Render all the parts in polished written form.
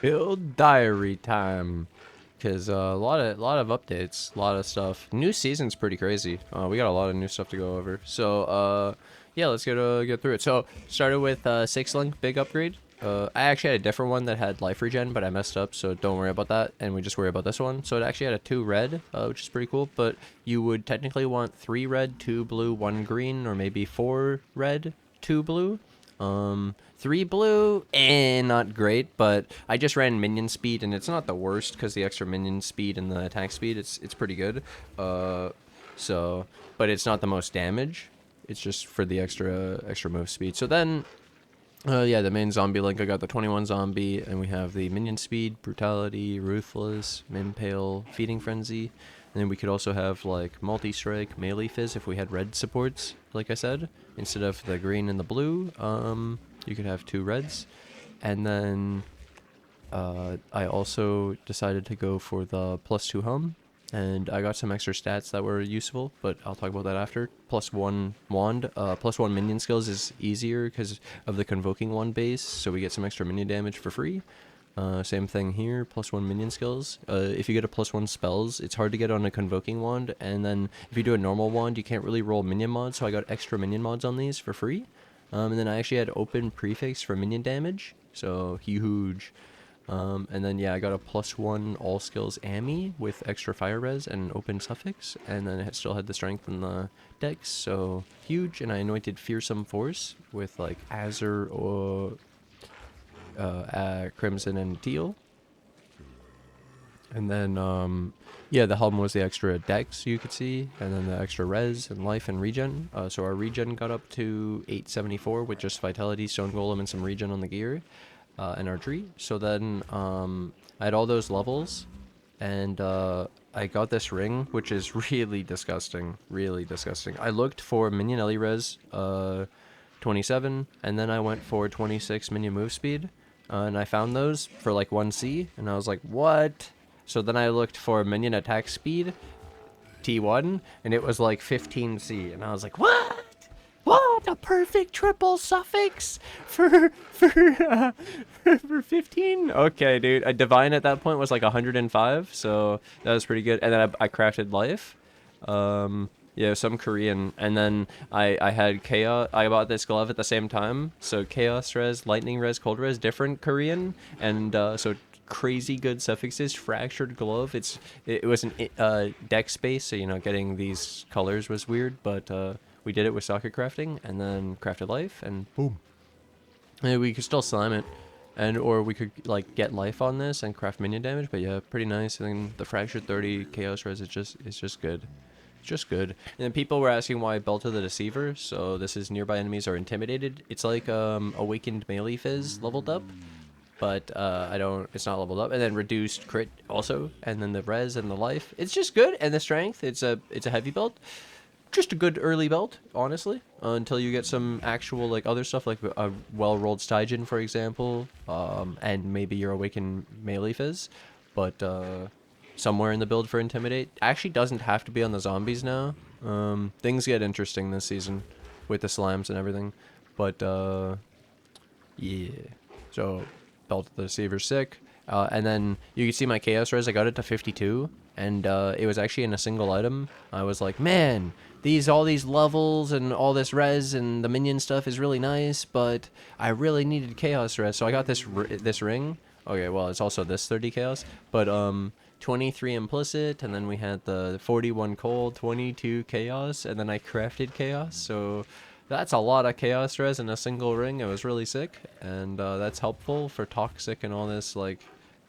Build diary time, because a lot of updates, a lot of stuff. New season's pretty crazy. We got a lot of new stuff to go over. So yeah, let's get through it. So started with 6 link big upgrade. I actually had a different one that had life regen, but I messed up, so don't worry about that. And we just worry about this one. So it actually had a 2 red, which is pretty cool. But you would technically want 3 red, 2 blue, 1 green, or maybe 4 red, 2 blue. 3 blue, not great, but I just ran minion speed, and it's not the worst because the extra minion speed and the attack speed, it's pretty good. So, but it's not the most damage. It's just for the extra move speed. So then, yeah, the main zombie link, I got the 21 zombie, and we have the minion speed, brutality, ruthless, impale, feeding frenzy. And then we could also have like multi-strike, melee fizz if we had red supports, like I said. Instead of the green and the blue, you could have 2 reds. And then I also decided to go for the +2 hum. And I got some extra stats that were useful, but I'll talk about that after. +1 wand, +1 minion skills is easier because of the convoking wand base, so we get some extra minion damage for free. Same thing here, +1 minion skills. If you get a +1 spells, it's hard to get on a convoking wand, and then if you do a normal wand, you can't really roll minion mods, so I got extra minion mods on these for free. And then I actually had open prefix for minion damage, so huge. And then yeah, I got a +1 all skills Ami with extra fire res and open suffix, and then it still had the strength in the dex, so huge. And I anointed fearsome force with like Azure or crimson and teal. And then yeah, the helm was the extra dex you could see, and then the extra res and life and regen. So our regen got up to 874 with just vitality, stone golem, and some regen on the gear. And our tree. So then I had all those levels, and I got this ring, which is really disgusting, really disgusting. I looked for minion Ellie res 27, and then I went for 26 minion move speed, and I found those for like 1C, and I was like, what? So then I looked for minion attack speed T1, and it was like 15C, and I was like, what? What a perfect triple suffix for 15. Okay, dude. A divine at that point was like 105, so that was pretty good. And then I crafted life. Yeah, some Korean, and then I had chaos. I bought this glove at the same time, so chaos res, lightning res, cold res, different Korean, and so crazy good suffixes. Fractured glove. It was an deck space, so you know getting these colors was weird, but we did it with socket crafting, and then crafted life, and boom. And we could still slime it, and or we could like get life on this and craft minion damage. But yeah, pretty nice. And then the fractured 30 chaos res, it's just good. It's just good. And then people were asking why Belt of the Deceiver. So this is nearby enemies are intimidated. It's like awakened melee fizz leveled up, but it's not leveled up. And then reduced crit also, and then the res and the life. It's just good, and the strength. It's a heavy belt. Just a good early belt, honestly, until you get some actual like other stuff like a well-rolled Stygian, for example, and maybe your awakened melee fizz. But somewhere in the build for intimidate actually doesn't have to be on the zombies now. Things get interesting this season with the slimes and everything. But yeah, so belt of the deceiver sick. And then you can see my chaos res. I got it to 52, and it was actually in a single item. I was like, man, all these levels and all this res and the minion stuff is really nice, but I really needed chaos res, so I got this ring. Okay, well, it's also this 30 chaos, but 23 implicit, and then we had the 41 cold, 22 chaos, and then I crafted chaos, so that's a lot of chaos res in a single ring. It was really sick, and that's helpful for toxic and all this like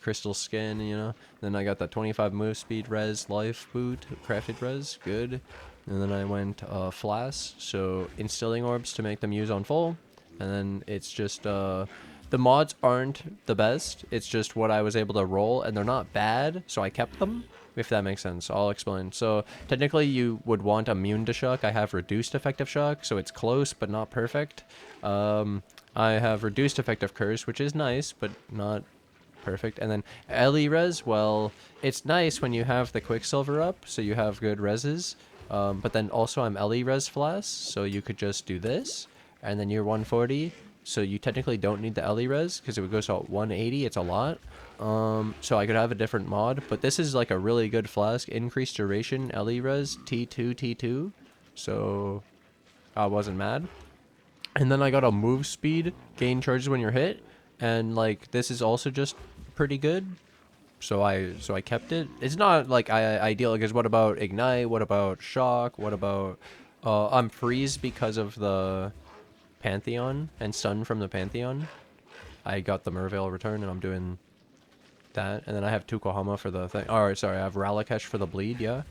crystal skin, you know. Then I got that 25 move speed res life boot, crafted res, good. And then I went flash, so instilling orbs to make them use on full. And then it's just the mods aren't the best, it's just what I was able to roll, and they're not bad, so I kept them, if that makes sense. I'll explain. So technically you would want immune to shock. I have reduced effective shock, so it's close but not perfect. I have reduced effective curse, which is nice but not perfect. And then Ellie res, well, it's nice when you have the quicksilver up, so you have good reses. But then also I'm Ellie res flash, so you could just do this, and then you're 140, so you technically don't need the LE res because it goes to 180. It's a lot. So I could have a different mod, but this is like a really good flask. Increased duration, LE res, T2. So I wasn't mad. And then I got a move speed, gain charges when you're hit, and like this is also just pretty good. So I kept it. It's not like ideal because what about ignite? What about shock? What about I'm freeze because of the Pantheon and stun from the Pantheon. I got the Merveil return and I'm doing that. And then I have tukohama for the thing. Alright, sorry, I have ralakesh for the bleed, yeah.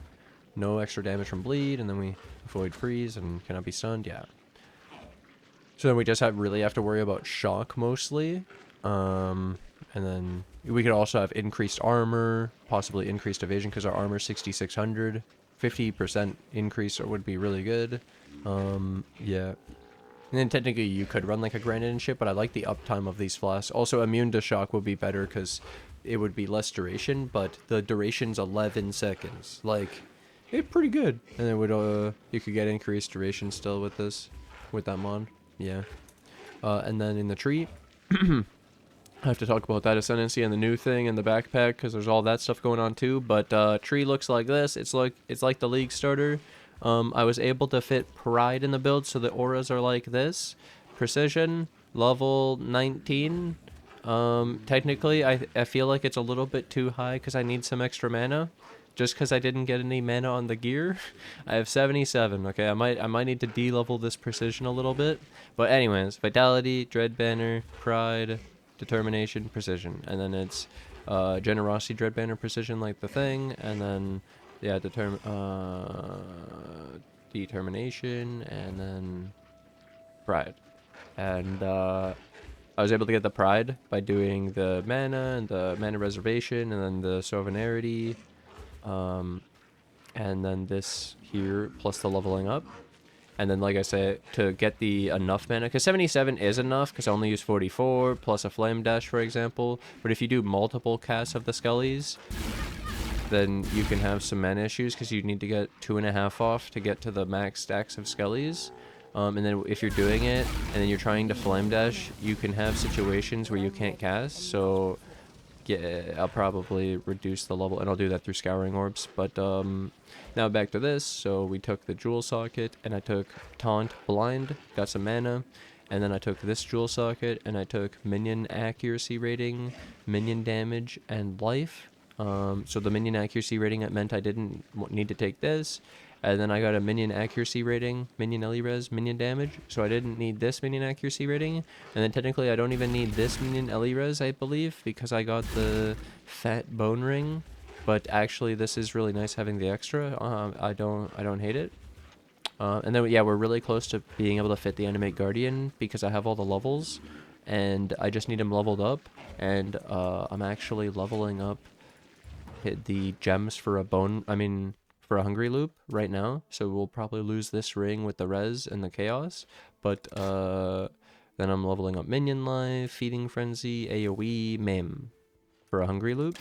No extra damage from bleed, and then we avoid freeze and cannot be stunned, yeah. So then we just really have to worry about shock mostly. And then we could also have increased armor, possibly increased evasion because our armor is 6600. 50% increase would be really good. Yeah. And then technically you could run like a granite and shit, but I like the uptime of these flasks. Also immune to shock would be better because it would be less duration, but the duration's 11 seconds. Like, it's pretty good. And then would you could get increased duration still with this, with that mod. Yeah. And then in the tree, I have to talk about that ascendancy and the new thing and the backpack because there's all that stuff going on too. But tree looks like this. It's like the league starter. I was able to fit pride in the build, so the auras are like this. Precision, level 19. Technically, I feel like it's a little bit too high because I need some extra mana. Just because I didn't get any mana on the gear. I have 77, okay? I might need to de-level this precision a little bit. But anyways, vitality, dread banner, pride, determination, precision. And then it's generosity, dread banner, precision like the thing. And then, yeah, determination, and then pride. And I was able to get the pride by doing the mana and the mana reservation and then the sovereignty. And then this here plus the leveling up. And then, like I said, to get the enough mana, because 77 is enough, because I only use 44, plus a flame dash, for example. But if you do multiple casts of the skellies, then you can have some mana issues, because you need to get 2.5 off to get to the max stacks of skellies. And then if you're doing it, and then you're trying to flame dash, you can have situations where you can't cast, so yeah, I'll probably reduce the level, and I'll do that through scouring orbs. But now back to this. So we took the jewel socket, and I took taunt blind, got some mana, and then I took this jewel socket, and I took minion accuracy rating, minion damage, and life. So the minion accuracy rating, it meant I didn't need to take this. And then I got a minion accuracy rating, minion LE res, minion damage. So I didn't need this minion accuracy rating. And then technically I don't even need this minion LE res, I believe, because I got the fat bone ring. But actually this is really nice having the extra. I don't hate it. And then yeah, we're really close to being able to fit the animate guardian because I have all the levels. And I just need him leveled up. And I'm actually leveling up the gems for a for a hungry loop right now, so we'll probably lose this ring with the res and the chaos, but then I'm leveling up minion life, feeding frenzy, AoE, maim for a hungry loop,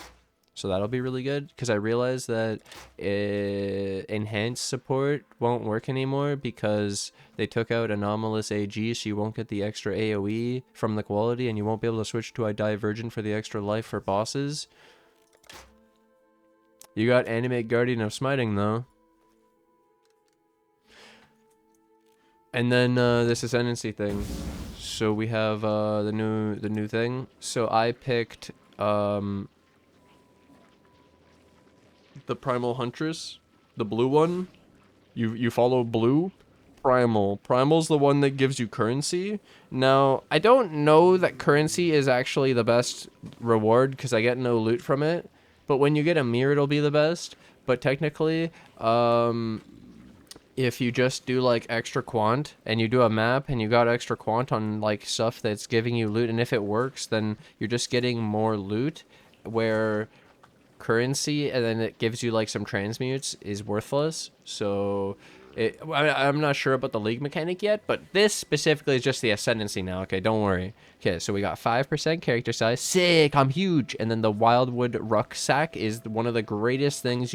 so that'll be really good because I realized that enhanced support won't work anymore because they took out anomalous AG, so you won't get the extra AoE from the quality, and you won't be able to switch to a divergent for the extra life for bosses. You got Animate Guardian of Smiting, though. And then this Ascendancy thing. So we have the new thing. So I picked the Primal Huntress, the blue one. You follow blue. Primal. Primal's the one that gives you currency. Now, I don't know that currency is actually the best reward because I get no loot from it. But when you get a mirror, it'll be the best. But technically, if you just do like extra quant and you do a map and you got extra quant on like stuff that's giving you loot, and if it works, then you're just getting more loot, where currency and then it gives you like some transmutes is worthless. So I'm not sure about the league mechanic yet, but this specifically is just the ascendancy now. Okay, don't worry. Okay, so we got 5% character size. Sick, I'm huge. And then the Wildwood Rucksack is one of the greatest things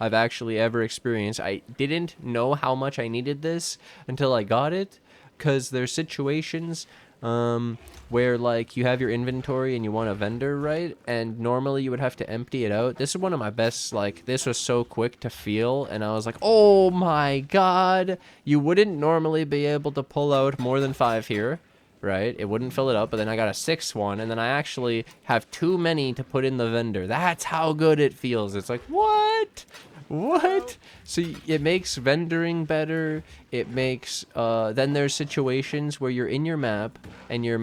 I've actually ever experienced. I didn't know how much I needed this until I got it, because there's situations where like you have your inventory and you want a vendor, right? And normally you would have to empty it out. This is one of my best, like, this was so quick to feel, and I was like, oh my god, you wouldn't normally be able to pull out more than 5 here, right? It wouldn't fill it up, but then I got a 6th one, and then I actually have too many to put in the vendor. That's how good it feels. It's like, what? What? So it makes vendoring better. It makes then there's situations where you're in your map and your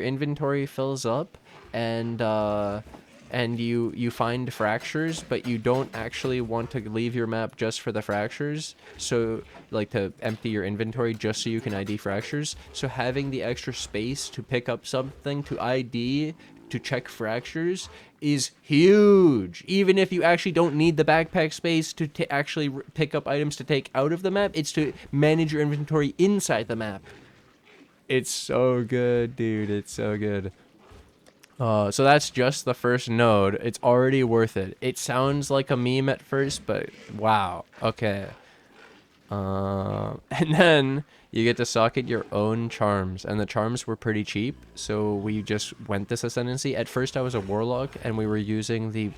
inventory fills up, and you find fractures, but you don't actually want to leave your map just for the fractures. So like to empty your inventory just so you can ID fractures. So having the extra space to pick up something to ID, to check fractures, is huge. Even if you actually don't need the backpack space to actually pick up items to take out of the map, it's to manage your inventory inside the map. It's so good, dude. It's so good. So that's just the first node. It's already worth it. It sounds like a meme at first, but wow. Okay. And then you get to socket your own charms, and the charms were pretty cheap, so we just went this ascendancy. At first I was a warlock, and we were using the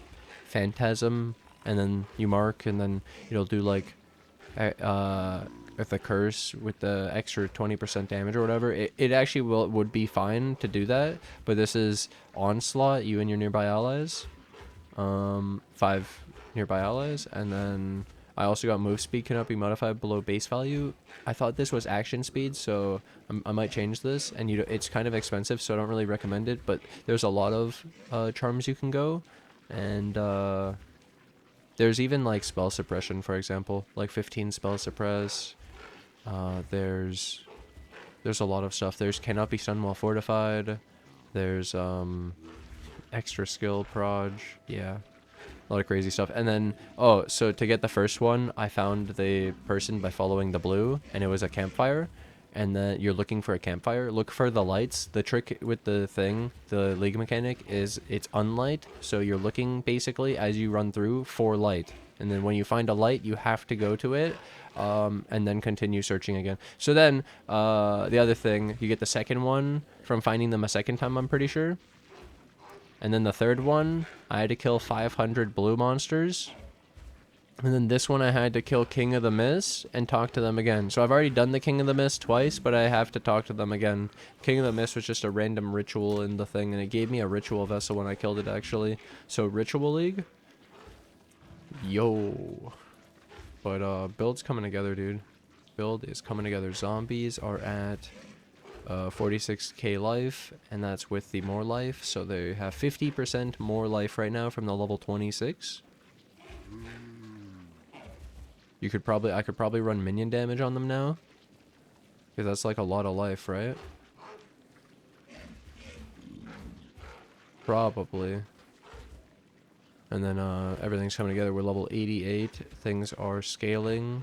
phantasm, and then you mark, and then it'll do like with the curse with the extra 20% damage or whatever. It actually would be fine to do that, but this is onslaught, you and your nearby allies, 5 nearby allies, and then I also got move speed cannot be modified below base value. I thought this was action speed, so I might change this. And it's kind of expensive, so I don't really recommend it. But there's a lot of charms you can go, and there's even like spell suppression, for example, like 15 spell suppress. There's a lot of stuff. There's cannot be stun while fortified. There's extra skill proj. Yeah. A lot of crazy stuff. And then, oh, so to get the first one, I found the person by following the blue, and it was a campfire. And then you're looking for a campfire. Look for the lights. The trick with the thing, the league mechanic, is it's unlight. So you're looking, basically, as you run through, for light. And then when you find a light, you have to go to it, and then continue searching again. So then, the other thing, you get the second one from finding them a second time, I'm pretty sure. And then the third one, I had to kill 500 blue monsters. And then this one I had to kill King of the Mist and talk to them again. So I've already done the King of the Mist twice, but I have to talk to them again. King of the Mist was just a random ritual in the thing, and it gave me a ritual vessel when I killed it, actually. So Ritual League. Yo. But build's coming together, dude. Build is coming together. Zombies are at 46k life, and that's with the more life, so they have 50% more life right now from the level 26. I could probably run minion damage on them now, because that's like a lot of life, right? Probably. And then everything's coming together. We're level 88. Things are scaling.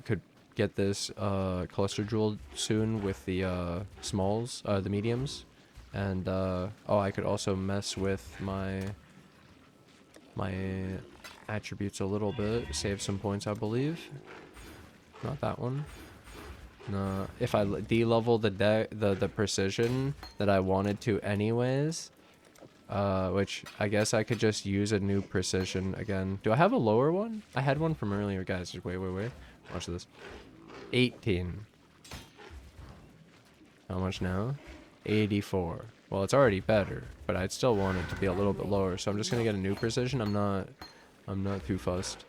Could get this cluster jewel soon with the smalls, the mediums, and oh, I could also mess with my attributes a little bit, save some points, I believe. Not that one. No, if I de-level the precision that I wanted to anyways, which I guess I could just use a new precision again. Do I have a lower one? I had one from earlier, guys. Just wait. Watch this. 18. How much now? 84. Well, it's already better, but I'd still want it to be a little bit lower. So I'm just gonna get a new precision. I'm not too fussed.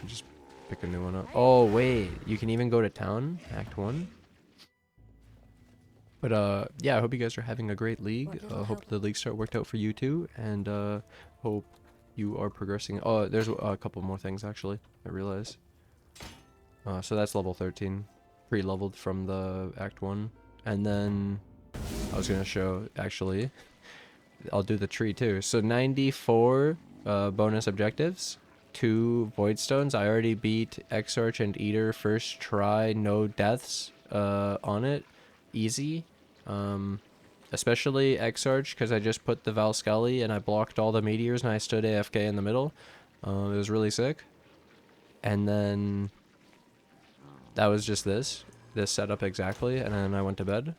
Just pick a new one up. Oh wait, you can even go to town, Act 1. But yeah, I hope you guys are having a great league. Hope the league start worked out for you too, and hope you are progressing. Oh, there's a couple more things actually, I realize. So that's level 13, pre-leveled from the Act 1. And then I was gonna show, actually, I'll do the tree too. So 94 bonus objectives, 2 void stones. I already beat Exarch and Eater first try, no deaths on it, easy. Especially Exarch, because I just put the Valscali and I blocked all the meteors and I stood AFK in the middle. It was really sick. And then that was just this. this setup exactly, and then I went to bed.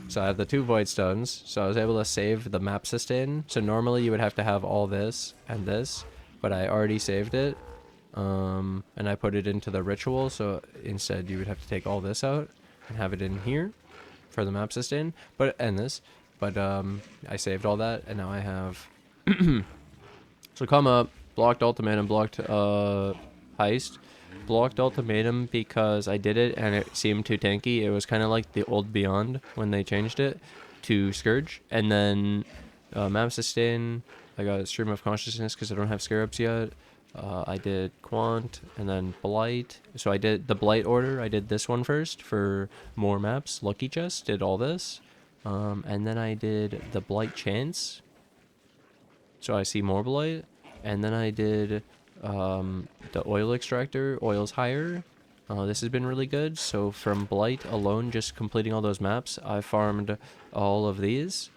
So I have the 2 void stones, so I was able to save the map sustain. So normally you would have to have all this and this, but I already saved it, and I put it into the ritual, so instead you would have to take all this out and have it in here for the map sustain, but I saved all that, and now I have so come up, blocked ultimatum, blocked heist. Blocked ultimatum because I did it and it seemed too tanky. It was kind of like the old Beyond when they changed it to Scourge. And then map sustain, I got stream of consciousness because I don't have scarabs yet. I did quant and then blight. So I did the blight order. I did this one first for more maps. Lucky chest, did all this. And then I did the blight chance. So I see more blight. And then I did the oil extractor, oil's higher. This has been really good. So from blight alone, just completing all those maps, I farmed all of these.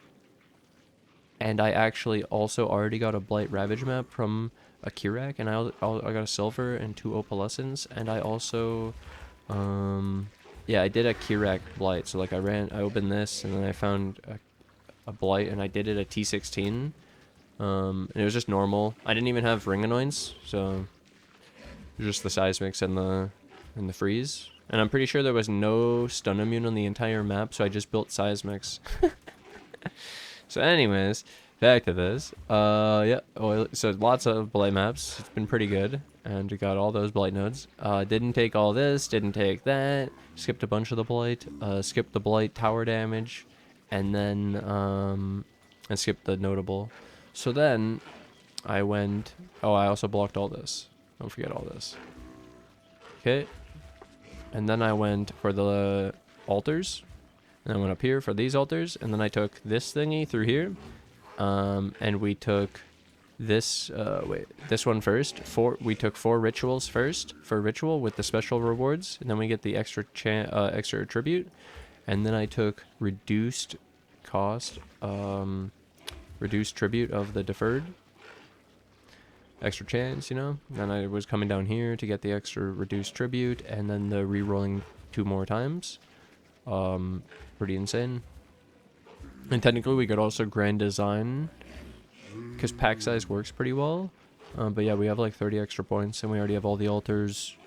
And I actually also already got a blight ravage map from a Kirak, and I got a silver and 2 opalescents, and I also yeah, I did a Kirak blight. So like I opened this and then I found a blight, and I did it a T16. And it was just normal. I didn't even have ring annoyance, so it was just the seismics and the freeze. And I'm pretty sure there was no stun immune on the entire map, so I just built seismics. So anyways, back to this. Yeah, so lots of blight maps. It's been pretty good, and we got all those blight nodes. Didn't take all this, didn't take that. Skipped a bunch of the blight. Skipped the blight tower damage, and then and skipped the notable. So then I went, oh, I also blocked all this. Don't forget all this. Okay. And then I went for the altars. And I went up here for these altars. And then I took this thingy through here. And we took this, this one first. We took 4 rituals first for ritual with the special rewards. And then we get the extra attribute. And then I took reduced cost, reduced tribute of the deferred. Extra chance, you know? Then I was coming down here to get the extra reduced tribute, and then the re-rolling 2 more times. Pretty insane. And technically we could also grand design, because pack size works pretty well. But yeah, we have like 30 extra points, and we already have all the altars.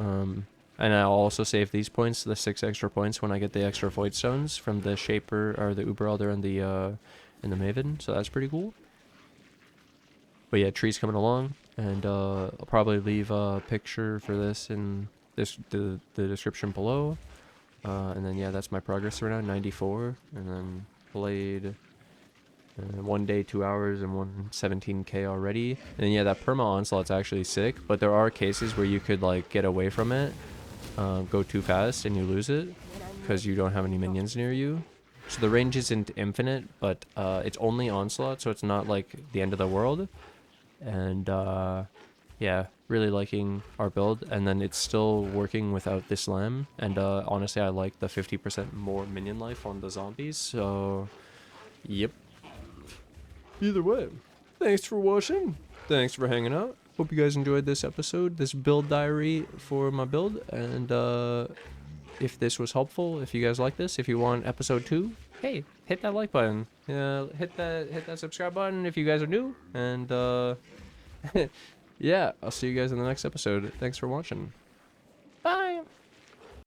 And I'll also save these points, the 6 extra points, when I get the extra void stones from the shaper, or the uber elder, and the Maven, so that's pretty cool. But yeah, trees coming along, and I'll probably leave a picture for this in the description below. And then yeah, that's my progress right now, 94, and then played 1 day, 2 hours, and 117k already. And yeah, that perma onslaught's actually sick, but there are cases where you could like get away from it, go too fast, and you lose it because you don't have any minions near you. So the range isn't infinite, but it's only onslaught, so it's not like the end of the world. And yeah, really liking our build, and then it's still working without this lamb. And honestly, I like the 50% more minion life on the zombies, so yep. Either way, thanks for watching, thanks for hanging out. Hope you guys enjoyed this episode, this build diary for my build, and if this was helpful, if you guys like this, if you want episode 2, hey, hit that like button. Hit that subscribe button if you guys are new. And yeah, I'll see you guys in the next episode. Thanks for watching.